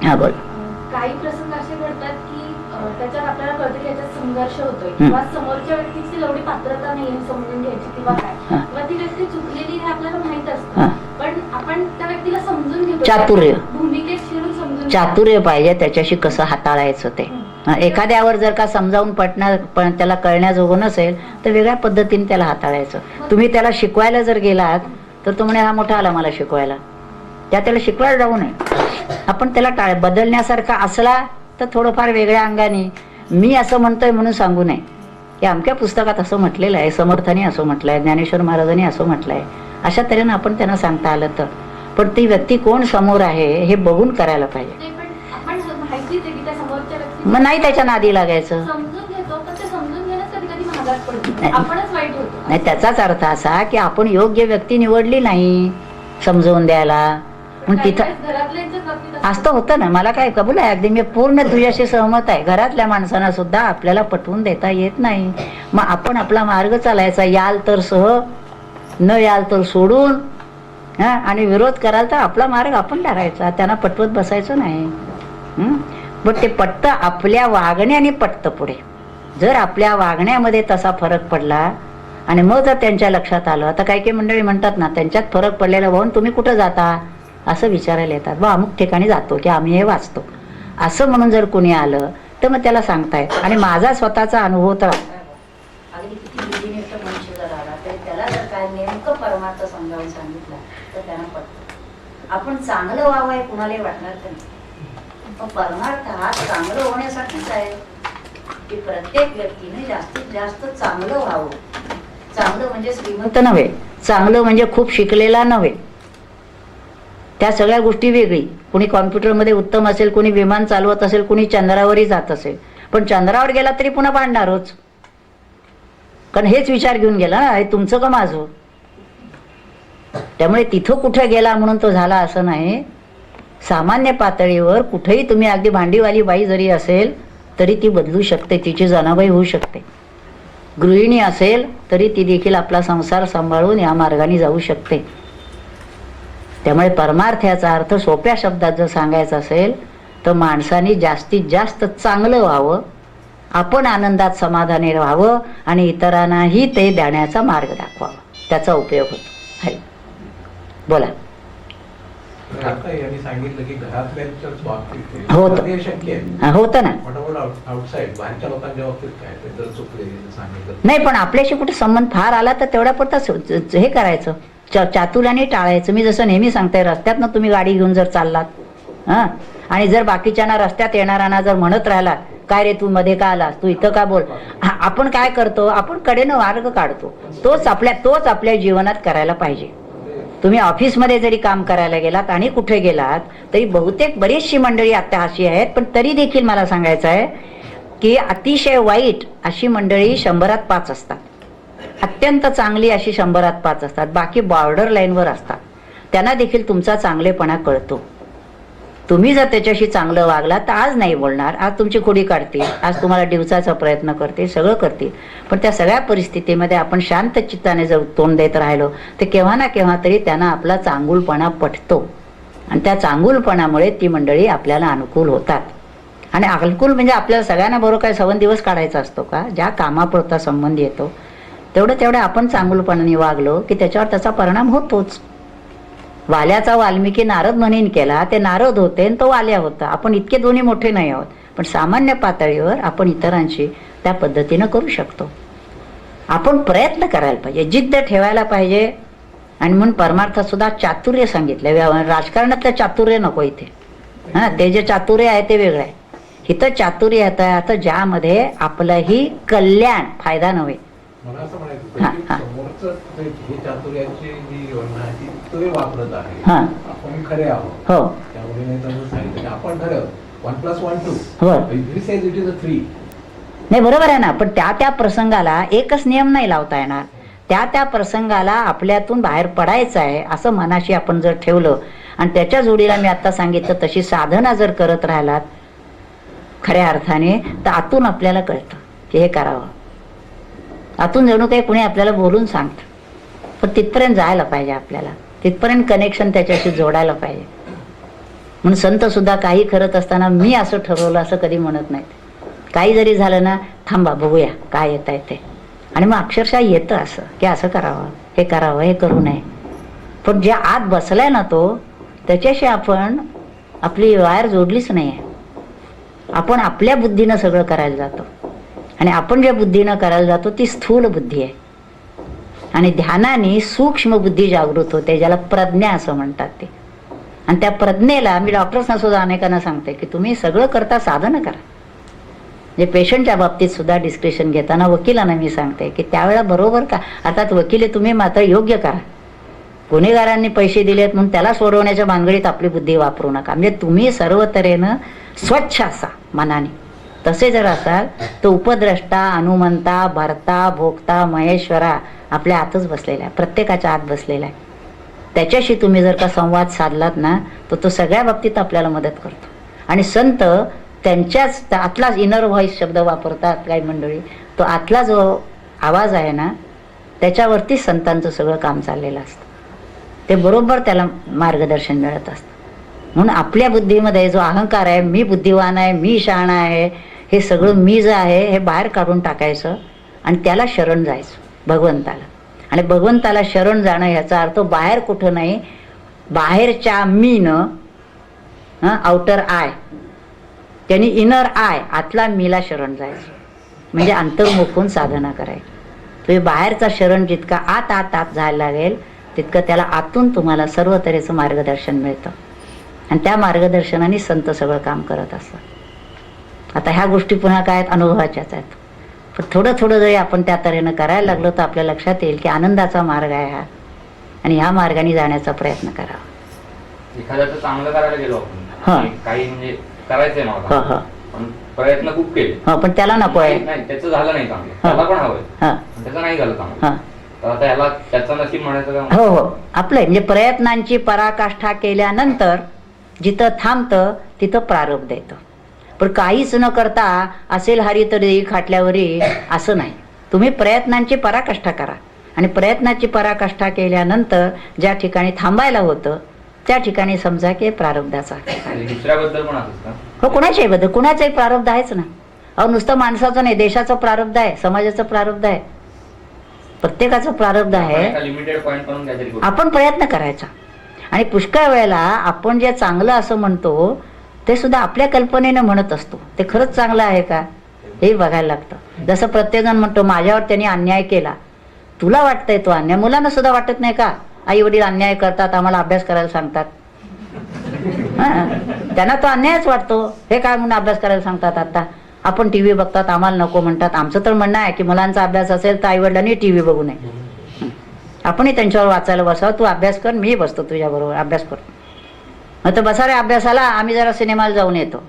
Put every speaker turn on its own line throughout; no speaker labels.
हा बोल.
काही प्रसंग असे घडतात की त्याच्यात आपल्याला कळतं की याच्यात संघर्ष होतोय किंवा समोरच्या व्यक्तीची एवढी पात्रता नाहीये समजून घ्यायची किंवा काय, किंवा ती व्यक्ती चुकलेली हे आपल्याला माहित असतं, पण आपण त्या व्यक्तीला समजून घेतो.
चातुर्य,
भूमिकेत शिरून समजून
चातुर्य पाहिजे त्याच्याशी कसं हाताळायचं ते. एखाद्यावर जर का समजावून पण त्याला कळण्याजोगं नसेल तर वेगळ्या पद्धतीने त्याला हाताळायचं. तुम्ही त्याला शिकवायला जर गेलात तर तो म्हणे हा मोठा आला मला शिकवायला, त्याला शिकवायला जाऊ नये. आपण त्याला बदलण्यासारखा असला तर थोडंफार वेगळ्या अंगाने मी असं म्हणतोय म्हणून सांगू नये की आमच्या पुस्तकात असं म्हटलेलं आहे, समर्थाने असं म्हटलंय, ज्ञानेश्वर महाराजांनी असं म्हटलंय, अशा तऱ्हेनं आपण त्यांना सांगता आलं तर. पण ती व्यक्ती कोण समोर आहे हे बघून करायला पाहिजे. मग नाही त्याच्या नादी लागायचं. नाही, त्याचाच अर्थ असा की आपण योग्य व्यक्ती निवडली नाही समजवून द्यायला. मग तिथं असतं होतं ना. मला काय कबूल आहे, अगदी मी पूर्ण तुझ्याशी सहमत आहे. घरातल्या माणसांना सुद्धा आपल्याला पटवून देता येत नाही. मग आपण आपला मार्ग चालायचा. याल तर सह, न याल तर सोडून, आणि विरोध कराल तर आपला मार्ग आपण धरायचा, त्यांना पटवत बसायचं नाही. पण ते पटतं आपल्या वागण्याने पटतं पुढे. जर आपल्या वागण्यामध्ये तसा फरक पडला आणि मग जर त्यांच्या लक्षात आलं, आता काही काही मंडळी म्हणतात ना, त्यांच्यात फरक पडलेला बघून तुम्ही कुठं जाता असं विचारायला येतात. बा अमुक ठिकाणी जातो की आम्ही हे वाचतो असं म्हणून जर कोणी आलं तर मग त्याला सांगतायत. आणि माझा स्वतःचा अनुभव तर अगदी किती बुद्धिनिष्ठ मनुष्य जर आला तरी त्याला जर काय नेमकं परमार्थ समजावून सांगितलं तर त्यांना पटतं. आपण चांगलं व्हावं हे कुणालाही वाटणार तर नाही, पण परमार्थ हा चांगलं होण्यासाठीच आहे की प्रत्येक व्यक्तीने जास्तीत जास्त चांगलं व्हावं. चांगलं म्हणजे श्रीमंत नव्हे, चांगलं म्हणजे खूप शिकलेला नव्हे, त्या सगळ्या गोष्टी वेगळी. कोणी कॉम्प्युटरमध्ये उत्तम असेल, कोणी विमान चालवत असेल, कोणी चंद्रावरही जात असेल, पण चंद्रावर गेला तरी पुन्हा भांडणारच, कारण हेच विचार घेऊन गेला ना, हे तुमचं का माझं. त्यामुळे तिथं कुठे गेला म्हणून तो झाला असं नाही. सामान्य पातळीवर कुठेही तुम्ही अगदी भांडीवाली बाई जरी असेल तरी ती बदलू शकते, तिची जनाबाई होऊ शकते. गृहिणी असेल तरी ती देखील आपला संसार सांभाळून या मार्गाने जाऊ शकते. त्यामुळे परमार्थ याचा अर्थ सोप्या शब्दात जर सांगायचा असेल तर माणसाने जास्तीत जास्त चांगलं व्हावं, आपण आनंदात समाधानी राहावं आणि इतरांनाही ते देण्याचा मार्ग दाखवावा, त्याचा उपयोग होतो. बोला.
सांगितलं की घरातल्याच्याच बाबतीत
होतं ना.
आउटसाइड बाहेरच्या लोकांच्या बाबतीत काय जर चुकले सांगितलं
नाही, पण आपल्याशी कुठे संबंध फार आला तर तेवढ्या पुरताच हे करायचं, चातुर्याने टाळायचं. मी जसं नेहमी सांगते, रस्त्यातनं तुम्ही गाडी घेऊन जर चाललात आणि जर बाकीच्यांना रस्त्यात येणाऱ्यांना जर म्हणत राहिला काय रे तू मध्ये का आलास, तू इथं का बोल, आपण काय करतो, आपण कडेनं मार्ग काढतो. तोच आपल्या जीवनात करायला पाहिजे. तुम्ही ऑफिसमध्ये जरी काम करायला गेलात आणि कुठे गेलात तरी बहुतेक बरीचशी मंडळी आता अशी आहेत, पण तरी देखील मला सांगायचं आहे की अतिशय वाईट अशी मंडळी 100त 5 असतात, अत्यंत चांगली अशी 100त 5 असतात, बाकी बॉर्डर लाईनवर असतात. त्यांना देखील तुमचा चांगलेपणा कळतो. तुम्ही जर त्याच्याशी चांगलं वागला तर आज नाही बोलणार, आज तुमची खोडी काढतील, आज तुम्हाला डिवचाचा प्रयत्न करतील, सगळं करतील. पण त्या सगळ्या परिस्थितीमध्ये आपण शांत चित्ताने जर तोंड देत राहिलो तर केव्हा ना केव्हा तरी त्यांना आपला चांगुलपणा पटतो आणि त्या चांगुलपणामुळे ती मंडळी आपल्याला अनुकूल होतात. आणि अनुकूल म्हणजे आपल्याला सगळ्यांना बरोबर काय 7 दिवस काढायचा असतो का? ज्या कामापुरता संबंध येतो तेवढं आपण चांगुलपणाने वागलो की त्याच्यावर त्याचा परिणाम होतोच. वाल्याचा वाल्मिकी नारद म्हणून केला, ते नारद होते आणि तो वाल्या होता. आपण इतके दोन्ही मोठे नाही आहोत, पण सामान्य पातळीवर आपण इतरांशी त्या पद्धतीनं करू शकतो. आपण प्रयत्न करायला पाहिजे, जिद्द ठेवायला पाहिजे. आणि म्हणून परमार्थात सुद्धा चातुर्य सांगितलं. राजकारणातलं चातुर्य नको इथे. ते जे चातुर्य आहे ते वेगळं आहे. इथं चातुर्य येतं आता ज्यामध्ये आपलंही कल्याण, फायदा नव्हे.
मला असं म्हणायचं समोरचं हे चातुर्याची जी योजना आहे ती तो वापरत आहे, आपण खरे आहोत.
हो,
त्यामुळे नाही तर सांगितलं आपण खरे आहोत. 1+1 2.
It is 3. नाही, बरोबर आहे ना. पण त्या प्रसंगाला एकच नियम नाही लावता येणार. त्या प्रसंगाला आपल्यातून बाहेर पडायचं आहे असं मनाशी आपण जर ठेवलं आणि त्याच्या जोडीला मी आता सांगितलं तशी साधना जर करत राहिलात खऱ्या अर्थाने, तर आतून आपल्याला कळतं की हे करावं. आतून जणू काही कुणी आपल्याला बोलून सांगतं, पण तिथपर्यंत जायला पाहिजे आपल्याला, तिथपर्यंत कनेक्शन त्याच्याशी जोडायला पाहिजे. म्हणून संत सुद्धा काही करत असताना मी असं ठरवलं असं कधी म्हणत नाहीत. काही जरी झालं ना, थांबा बघूया काय येत आहे ते, आणि मग अक्षरशः येतं असं की असं करावं, हे करावं, हे करू नये. पण जे आत बसलाय ना तो, त्याच्याशी आपण आपली वायर जोडलीच नाही आहे. आपण आपल्या बुद्धीनं सगळं करायला जातो, आणि आपण ज्या बुद्धीनं करायला जातो ती स्थूल बुद्धी आहे. आणि ध्यानाने सूक्ष्म बुद्धी जागृत होते, ज्याला प्रज्ञा असं म्हणतात ते. आणि त्या प्रज्ञेला मी डॉक्टर्सना सुद्धा अनेकांना सांगते की तुम्ही सगळं करता साधनं करा. जे पेशंटच्या बाबतीत सुद्धा डिस्कशन घेताना वकिलांना मी सांगते की त्यावेळेला बरोबर का, अर्थात वकिले तुम्ही मात्र योग्य करा. गुन्हेगारांनी पैसे दिलेत म्हणून त्याला सोडवण्याच्या भानगडीत आपली बुद्धी वापरू नका. म्हणजे तुम्ही सर्व तऱ्हेनं स्वच्छ असा मनाने. तसे जर असाल तर उपद्रष्टा, अनुमंता, भरता, भोगता, महेश्वरा आपल्या आतच बसलेला आहे, प्रत्येकाच्या आत बसलेला आहे. त्याच्याशी तुम्ही जर का संवाद साधलात ना, तर तो सगळ्या बाबतीत आपल्याला मदत करतो. आणि संत त्यांच्याच आतलाच इनर व्हॉइस शब्द वापरतात काही मंडळी, तो आतला जो आवाज आहे ना, त्याच्यावरती संतांचं सगळं काम चाललेलं असतं. ते बरोबर त्याला मार्गदर्शन मिळत असतं. म्हणून आपल्या बुद्धीमध्ये जो अहंकार आहे, मी बुद्धिवान आहे, मी शहाणा आहे, हे सगळं मी जे आहे हे बाहेर काढून टाकायचं आणि त्याला शरण जायचं, भगवंताला. आणि भगवंताला शरण जाणं याचा अर्थ बाहेर कुठं नाही, बाहेरच्या मीनं, आउटर आय, त्यांनी इनर आय, आतला मीला शरण जायचं. म्हणजे अंतर्मुखून साधना करायची. तुम्ही बाहेरचा शरण जितका आत आत आत जायला लागेल तितकं त्याला आतून तुम्हाला सर्व तऱ्हेचं मार्गदर्शन मिळतं. आणि त्या मार्गदर्शनाने संत सगळं काम करत असतात. आता ह्या गोष्टी पुन्हा काय आहेत, अनुभवाच्याच आहेत. पण थोडं थोडं जरी आपण त्या तऱ्हेनं करायला लागलो तर आपल्या लक्षात येईल की आनंदाचा मार्ग आहे हा, आणि ह्या मार्गाने जाण्याचा प्रयत्न करावा.
एखाद्याचं चांगलं करायला गेलो
हा.
आपण, काही म्हणजे करायचंय
हो
मला,
हो
पण प्रयत्न खूप केले,
हो, पण त्याला नको आहे.
नाही त्याचं झालं नाही चांगलं, त्याला पण हवंय,
हा
त्याचं नाही झालं चांगलं,
हा
तर आता याला त्याचं नशीब म्हणायचं का?
हो हो, आपलं म्हणजे प्रयत्नांची पराकाष्ठा केल्यानंतर जिथं थांबतं तिथं प्रारब्ध येतं. पण काहीच न करता असेल हरी तरी खाटल्यावरी असं नाही. तुम्ही प्रयत्नांची पराकाष्ठा करा, आणि प्रयत्नाची पराकाष्ठा केल्यानंतर ज्या ठिकाणी थांबायला होतं त्या ठिकाणी समजा की प्रारब्धाचा.
दुसऱ्याबद्दल पण असंच का?
हो, कुणाच्याही बद्दल, कुणाचंही प्रारब्ध आहेच ना. अहो, नुसतं माणसाचं नाही, देशाचं प्रारब्ध आहे, समाजाचं प्रारब्ध आहे, प्रत्येकाचं प्रारब्ध आहे.
लिमिटेड पॉईंट पण काहीतरी करू.
आपण प्रयत्न करायचा. आणि पुष्कळ वेळेला आपण जे चांगलं असं म्हणतो ते सुद्धा आपल्या कल्पनेनं म्हणत असतो. ते खरंच चांगलं आहे का हे बघायला लागतं. जसं प्रत्येकजण म्हणतो माझ्यावर त्यांनी अन्याय केला, तुला वाटतंय तो अन्याय, मुलांना सुद्धा वाटत नाही का? आई वडील अन्याय करतात, आम्हाला अभ्यास करायला सांगतात, त्यांना तो अन्यायच वाटतो. हे काय म्हणून अभ्यास करायला सांगतात? आता आपण टीव्ही बघतात, आम्हाला नको म्हणतात. आमचं तर म्हणणं आहे की मुलांचा अभ्यास असेल तर आई वडिलांनी टीव्ही बघू नये. आपणही त्यांच्यावर वाचायला बसावं. तू अभ्यास कर, मी बसतो तुझ्या बरोबर अभ्यास करतो. मग तर बसा रे अभ्यासाला, आम्ही जरा सिनेमाला जाऊन येतो.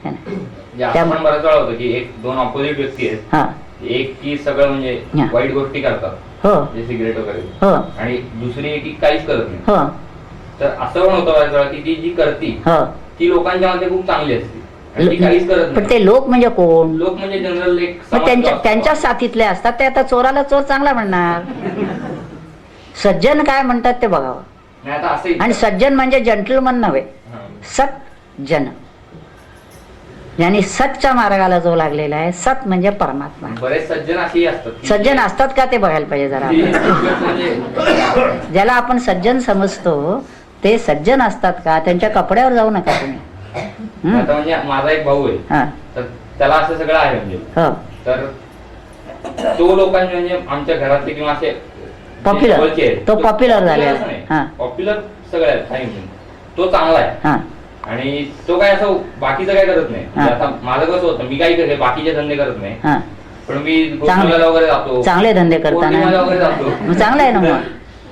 आपण बऱ्याच वेळा होतं की एक दोन ऑपोजिट व्यक्ती आहेत,
हा
एक की सगळं म्हणजे वाईट गोष्टी करतात,
हो
जे सिगरेट वगैरे,
हो
आणि दुसरी की काहीच करत नाही.
हो
तर असं पण होतं बऱ्याच वेळा की ती जी करती
हो,
ती लोकांच्या मध्ये खूप चांगली असते आणि ती काहीच करत
पण
नाही.
ते लोक म्हणजे कोण?
लोक म्हणजे जनरल एक
मग
समाज जो
त्यांच्या
असतो.
त्यांच्या साथीतले असतात ते. आता चोराला चोर चांगला म्हणणार. सज्जन काय म्हणतात ते बघावं.
नाही, आता असंही
आणि सज्जन म्हणजे जंटलमन नव्हे, सज्जन. यांनी सतच्या मार्गाला जो लागलेला आहे, सत म्हणजे परमात्मा.
बरेच सज्जन असेही असतात की
सज्जन असतात का ते बघायला पाहिजे जरा.
ती म्हणजे
ज्याला आपण सज्जन समजतो ते सज्जन असतात का? त्यांच्या कपड्यावर जाऊ नका तुम्ही.
आता म्हणजे माझा एक भाऊ आहे,
हा
तर त्याला असं सगळं आहे म्हणजे,
हो,
तर तो लोकांचे म्हणजे आमच्या घरातले किंवा असे
पॉप्युलर, तो पॉप्युलर झालेला. हा
पॉप्युलर सगळ्यात आहे म्हणजे. तो चांगला आहे
हा
आणि तो काय असं बाकीचं काय करत नाही.
हा.
आता माझं कसं होतं, मी काही करते बाकीचे धंदे करत नाही,
हा,
पण मी गोष्टीला वगैरे जातो,
चांगले धंदे करताना
पौर्णिमेला वगैरे जातो.
मग चांगलं आहे ना. मग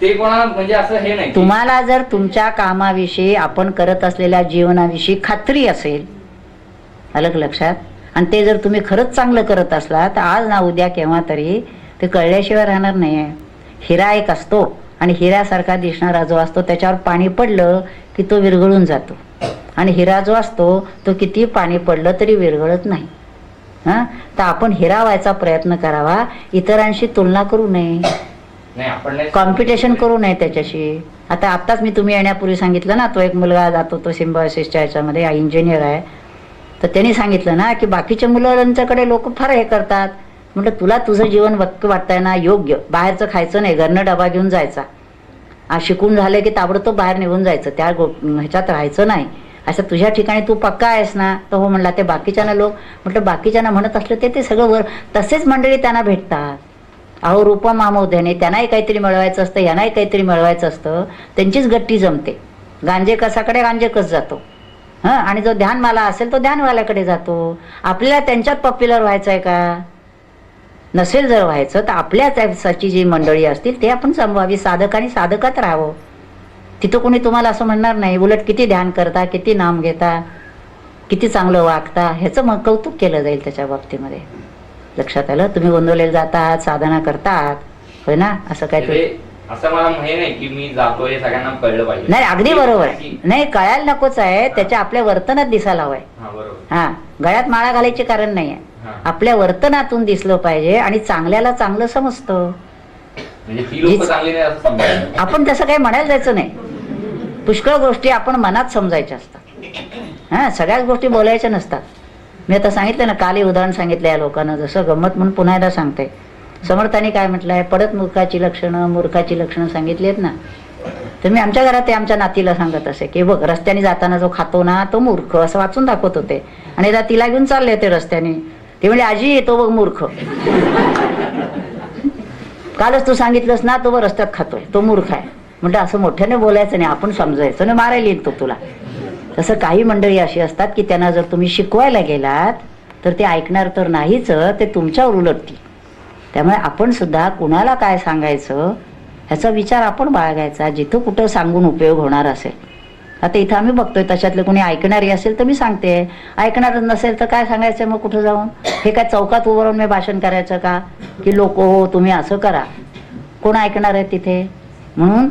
ते कोणा म्हणजे असं हे नाही की-
तुम्हाला जर तुमच्या कामाविषयी, आपण करत असलेल्या जीवनाविषयी खात्री असेल, अलग लक्षात, आणि ते जर तुम्ही खरंच चांगलं करत असला तर आज ना उद्या केव्हा तरी ते कळल्याशिवाय राहणार नाही आहे. हिरा एक असतो, आणि हिऱ्यासारखा दिसणारा जो असतो त्याच्यावर पाणी पडलं की तो विरघळून जातो, आणि हिरा जो असतो तो किती पाणी पडलं तरी विरघळत नाही. हां, तर आपण हिरा व्हायचा प्रयत्न करावा, इतरांशी तुलना करू नये,
नाही आपण नाही
कॉम्पिटिशन करू नये त्याच्याशी. आता आत्ताच मी तुम्ही येण्यापूर्वी सांगितलं ना, तो एक मुलगा जातो तो सिम्बायोसिसच्या ह्याच्यामध्ये इंजिनियर आहे, तर त्यांनी सांगितलं ना की बाकीच्या मुलांच्याकडे लोक फार हे करतात. म्हटलं तुला तुझं जीवन वाटतंय ना योग्य, बाहेरचं खायचं नाही, घरनं डबा घेऊन जायचा, शिकून झालं की ताबडतोब बाहेर निघून जायचं, त्या ह्याच्यात राहायचं नाही, असं तुझ्या ठिकाणी तू पक्का आहेस ना. तर हो म्हणला. ते बाकीच्यांना लोक, म्हटलं बाकीच्यांना म्हणत असलं ते सगळं वर तसेच मंडळी त्यांना भेटतात. अहो रूपा मामोद्याने त्यांनाही काहीतरी मिळवायचं असतं, यांनाही काहीतरी मिळवायचं असतं, त्यांचीच गट्टी जमते. गांजे कसाकडे गांजे कस जातो, आणि जो ध्यानवाला असेल तो ध्यानवाल्याकडे जातो. आपल्याला त्यांच्यात पॉप्युलर व्हायचं आहे का? नसेल जर व्हायचं तर आपल्याची जी मंडळी असतील ते आपण जमवावी, साधक आणि साधकात राहावं. तिथं कोणी तुम्हाला असं म्हणणार नाही, उलट किती ध्यान करता, किती नाम घेता, किती चांगलं वागता, ह्याचं मग कौतुक केलं जाईल त्याच्या बाबतीमध्ये. लक्षात आलं? तुम्ही गोंदवलेला जातात, साधना करतात, होय ना, असं काहीतरी.
असं मला माहिती नाही की मी जातोय, हे सगळ्यांना कळलं पाहिजे.
नाही, अगदी बरोबर. नाही, कळायला नकोच आहे, त्याच्या आपल्या वर्तनात दिसायला हवंय. हा, गळ्यात माळा घालायचे कारण नाहीये, आपल्या वर्तनातून दिसलं पाहिजे. आणि चांगल्याला चांगलं समजतं, आपण तसं काही म्हणायला जायचं नाही. पुष्कळ गोष्टी आपण मनात समजायच्या असतात, सगळ्याच गोष्टी बोलायच्या नसतात. मी आता सांगितलं ना, काल हे उदाहरण सांगितलं या लोकांना, जसं गंमत म्हणून पुन्हा एकदा सांगते. समर्थांनी काय म्हटलंय, पडत मूर्खाची लक्षणं सांगितली आहेत ना. तर मी आमच्या घरात ते आमच्या नातीला सांगत असे की बघ, रस्त्याने जाताना जो खातो ना तो मूर्ख, असं वाचून दाखवत होते. आणि आता तिला घेऊन चालले ते रस्त्याने, ते म्हणजे आजी येतो बघ मूर्ख, कालच तू सांगितलंस ना तो बघ रस्त्यात खातोय, तो मूर्ख आहे. म्हटलं असं मोठ्याने बोलायचं नाही, आपण समजायचं ना, मारायला येतो तुला. तसं काही मंडळी अशी असतात की त्यांना जर तुम्ही शिकवायला गेलात तर ते ऐकणार तर नाहीच, ते तुमच्यावर उलटतील. त्यामुळे आपण सुद्धा कुणाला काय सांगायचं ह्याचा विचार आपण बाळगायचा, जिथं कुठं सांगून उपयोग होणार असेल. आता इथं आम्ही बघतोय तशातले कोणी ऐकणारी असेल तर मी सांगते, ऐकणारच नसेल तर काय सांगायचं मग कुठं जाऊन. हे काय चौकात उभं राहून मी भाषण करायचं का की लोक हो तुम्ही असं करा, कोण ऐकणार आहे तिथे. म्हणून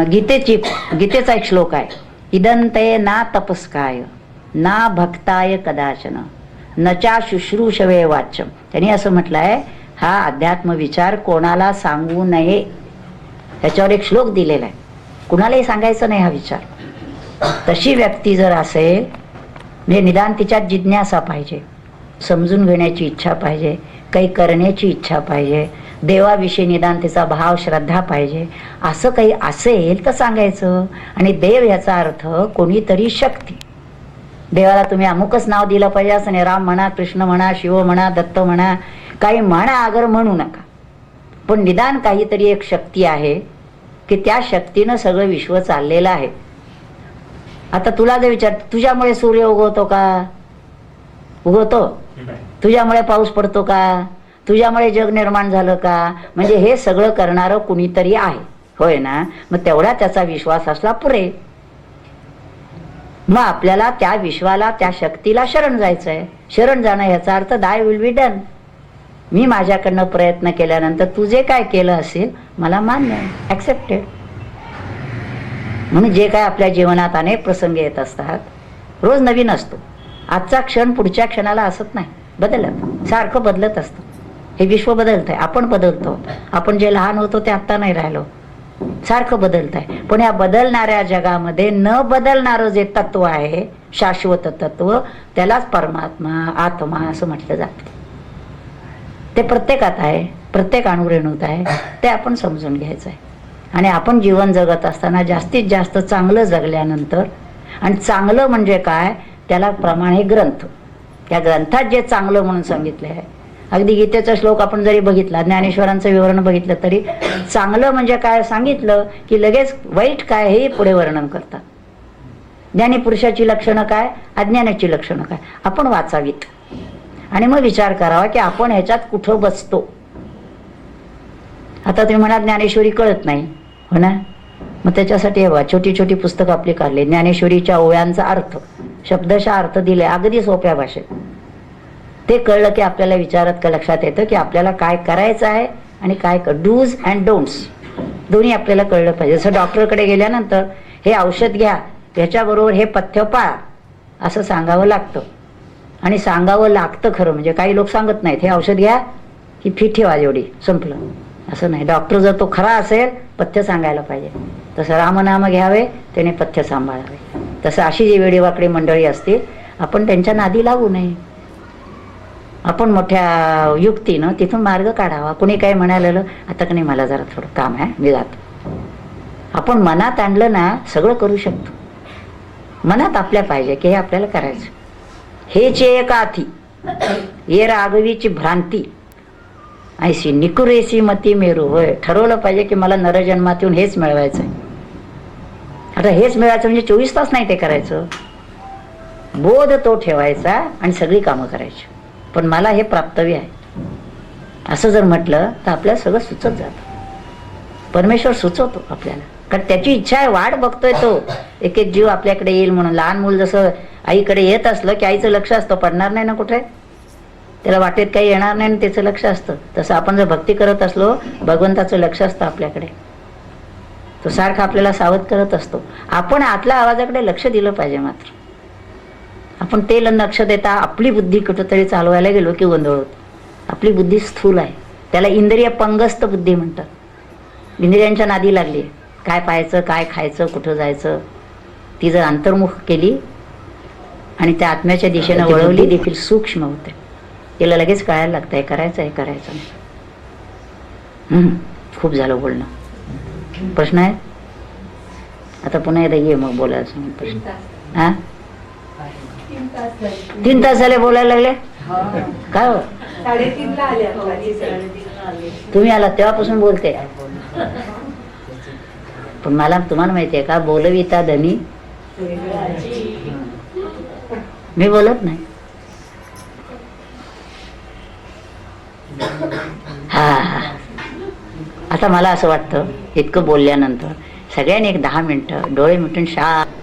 गीतेचा एक श्लोक आहे, इदंते ना तपस्काय ना भक्ताय कदाचन न चा शुश्रूषवे वाच्यम. त्यांनी असं म्हटलंय, हा अध्यात्म विचार कोणाला सांगू नये, त्याच्यावर एक श्लोक दिलेला आहे. कुणालाही सांगायचं नाही हा विचार. तशी व्यक्ती जर असेल, म्हणजे निदान तिच्यात जिज्ञासा पाहिजे, समजून घेण्याची इच्छा पाहिजे, काही करण्याची इच्छा पाहिजे, देवाविषयी निदान तिचा भाव श्रद्धा पाहिजे, असं काही असेल तर सांगायचं. आणि देव याचा अर्थ कोणीतरी शक्ती. देवाला तुम्ही अमुकच नाव दिलं पाहिजे असं नाही. राम म्हणा, कृष्ण म्हणा, शिव म्हणा, दत्त म्हणा, काही म्हणा, अगर म्हणू नका, पण निदान काहीतरी एक शक्ती आहे की त्या शक्तीनं सगळं विश्व चाललेलं आहे. आता तुला जर विचार, तुझ्यामुळे सूर्य उगवतो का? उगवतो? तुझ्यामुळे पाऊस पडतो का? तुझ्यामुळे जग निर्माण झालं का? म्हणजे हे सगळं करणारं कुणीतरी आहे, होय ना. मग तेवढा त्याचा विश्वास असला पुरे. मग आपल्याला त्या विश्वाला, त्या शक्तीला शरण जायचंय. शरण जाणं ह्याचा अर्थ दाय विल बी डन. मी माझ्याकडनं प्रयत्न केल्यानंतर तू जे काय केलं असेल मला मान्य आहे, ॲक्सेप्टेड. म्हणून जे काय आपल्या जीवनात अनेक प्रसंग येत असतात, रोज नवीन असतो. आजचा क्षण पुढच्या क्षणाला असत नाही, बदलत, सारखं बदलत असतं. हे विश्व बदलतंय, आपण बदलतो. आपण जे लहान होतो ते आत्ता नाही राहिलो, सारखं बदलत आहे. पण या बदलणाऱ्या जगामध्ये न बदलणारं जे तत्व आहे, शाश्वत तत्व, त्यालाच परमात्मा, आत्मा असं म्हटलं जातं. ते प्रत्येकात आहे, प्रत्येक अणुरेणूत आहे. ते आपण समजून घ्यायचं आहे. आणि आपण जीवन जगत असताना जास्तीत जास्त चांगलं जगल्यानंतर, आणि चांगलं म्हणजे काय, त्याला प्रमाण हे ग्रंथ. त्या ग्रंथात जे चांगलं म्हणून सांगितलं आहे, अगदी गीतेचा श्लोक आपण जरी बघितला, ज्ञानेश्वरांचं विवरण बघितलं तरी चांगलं म्हणजे काय सांगितलं की लगेच वाईट काय हे पुढे वर्णन करतात. ज्ञानी पुरुषाची लक्षणं काय, अज्ञानाची लक्षणं काय, आपण वाचावीत आणि मग विचार करावा की आपण ह्याच्यात कुठं बसतो. आता तुम्ही म्हणा ज्ञानेश्वरी कळत नाही, हो ना, मग त्याच्यासाठी हवा छोटी छोटी पुस्तकं आपली काढली, ज्ञानेश्वरीच्या ओव्यांचा अर्थ, शब्दशः अर्थ दिले अगदी सोप्या भाषेत. ते कळलं की आपल्याला विचारात का लक्षात येतं की आपल्याला काय करायचं आहे आणि काय डूज अँड डोंट्स दोन्ही आपल्याला कळलं पाहिजे. जसं डॉक्टरकडे गेल्यानंतर हे औषध घ्या, त्याच्याबरोबर हे पथ्य पाळा असं सांगावं लागतं. आणि सांगावं लागतं खरं म्हणजे. काही लोक सांगत नाहीत, हे औषध घ्या की फी ठेवा, एवढी संपलं, असं नाही. डॉक्टर जर तो खरा असेल पथ्य सांगायला पाहिजे. तसं रामनाम घ्यावे त्याने पथ्य सांभाळावे. तसं अशी जी वेडीवाकडी मंडळी असतील आपण त्यांच्या नादी लागू नये. आपण मोठ्या युक्तीनं तिथून मार्ग काढावा. कुणी काय म्हणालेलं आता का नाही मला जरा थोडं काम आहे मी जातो. आपण मनात आणलं ना सगळं करू शकतो. मनात आपल्या पाहिजे की हे आपल्याला करायचं. हेच एक आथी ये राघवीची भ्रांती ऐशी निकुरेसी मती मेरू. होय ठरवलं पाहिजे की मला नरजन्मात येऊन हेच मिळवायचं आहे. आता हेच मिळवायचं म्हणजे 24 तास नाही ते करायचं. बोध तो ठेवायचा आणि सगळी कामं करायची. पण मला हे प्राप्तव्य आहे असं जर म्हटलं तर आपल्याला सगळं सुचत जातं. परमेश्वर सुचवतो आपल्याला कारण त्याची इच्छा आहे. वाट बघतोय तो. एक एक जीव आपल्याकडे येईल म्हणून. लहान मूल जसं आईकडे येत असलं की आईचं लक्ष असतं पडणार नाही ना कुठे. त्याला वाटेत काही येणार नाही आणि त्याचं लक्ष असतं. तसं आपण जर भक्ती करत असलो भगवंताचं लक्ष असतं आपल्याकडे. तो सारखा आपल्याला सावध करत असतो. आपण आतल्या आवाजाकडे लक्ष दिलं पाहिजे. मात्र आपण ते लक्ष देता आपली बुद्धी कुठंतरी चालवायला गेलो की गोंधळ होतो. आपली बुद्धी स्थूल आहे. त्याला इंद्रिय पंगस्त बुद्धी म्हणतात. इंद्रियांच्या नादी लागली. काय पाहायचं काय खायचं कुठं जायचं. ती जर अंतर्मुख केली आणि त्या आत्म्याच्या दिशेनं वळवली देखील सूक्ष्म होते. तिला लगेच कळायला लागतं हे करायचं हे करायचं नाही. खूप झालं बोलणं. प्रश्न आहे आता पुन्हा एकदा ये मग बोलायचं प्रश्न. हा 3 तास झाले बोलायला लागले. काय हो
3:30 आले.
तुम्ही आला तेव्हापासून बोलते. पण मला तुम्हाला माहिती आहे का बोलविता धनी मी बोलत नाही. हा आता मला असं वाटतं इतकं बोलल्यानंतर सगळ्यांनी एक 10 मिनिटं डोळे मिटून शांत